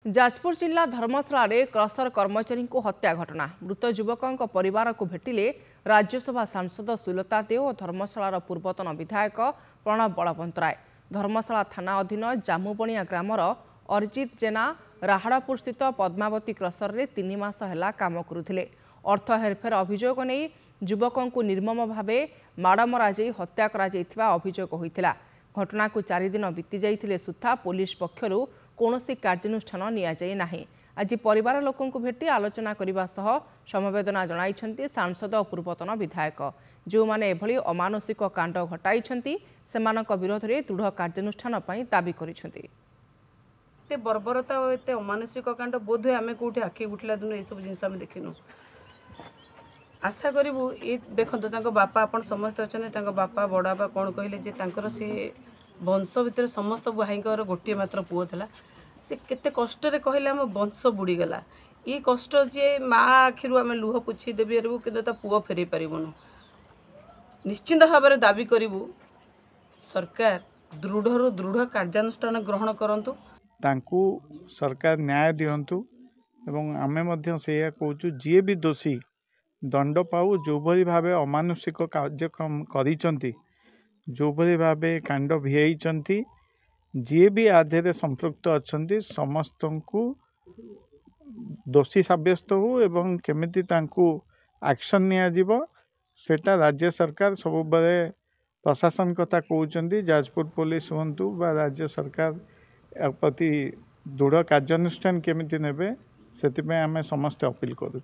जाजपुर जिला धर्मशाला रे क्रसर कर्मचारी को हत्या घटना मृत युवकों परिवार को भेटिले राज्यसभा सांसद सुलता देव और धर्मशाला पूर्वतन विधायक प्रणव बलवंतराय। धर्मशाला थाना अधीन जामुबणिया ग्रामर अरिजित जेना राहाड़ापुर स्थित पद्मावती क्रसर रे 3 मास है काम करुले। अर्थ हेरफेर अभियोग नहीं युवकों को निर्मम भाव माड़ मरा हत्या करा अभियोग होता। घटना को 4 दिन बीती जाइथिले सुद्धा पुलिस पक्षरु कौनसी कार्यानुष्ठान नियाजाई नाही। आज परिवार लोकों को भेटी आलोचना करने सह समवेदना जणाइछन्ति सांसद और पूर्वतन विधायक जो माने एभली अमानुषिक कांड घटाइछन्ति सेमानक विरोध में दृढ़ कार्यानुष्ठान पई दाबी करिछन्ति। एते बर्बरता और एते अमानुषिक कांड बोध हुए आम कौटे आखि उठला दिन ये सब जिन आम देखिनु। आशा करूँ ये देखो बापा आपण समस्त अच्छा बापा बड़ बापा कौन कहले जे तांकर से वंश भितर समस्त भाई गोटे मात्र पुओ था से केते कष्ट कहले आम वंश बुड़ीगला। ये कष्ट जे माँ आखिर आम लुह पोछी देवी कि पुओ फेर पारूँ। निश्चिंत भाव में दाबी करूँ सरकार दृढ़ दृढ़ कार्यानुष्ठान ग्रहण करंतु। तांकु सरकार न्याय दियंतु एवं आमे मध्य से कहूँ जी भी दोषी दंड पाऊ जो भली भावे अमानुषिक कार्यक्रम करिसंती जो भली भावे कांड भियाइचंती जी भी आधे संपृक्त अच्छा समस्त को दोषी साब्यस्त हो एवं केमिति तांकु एक्शन निया सेटा राज्य सरकार सब बेले प्रशासन कथा कहते जाजपुर पुलिस हूँ बा राज्य सरकार प्रति दृढ़ कार्यानुष्ठान केमिति नेबे सेतिपय आमे समस्त अपील करूँ।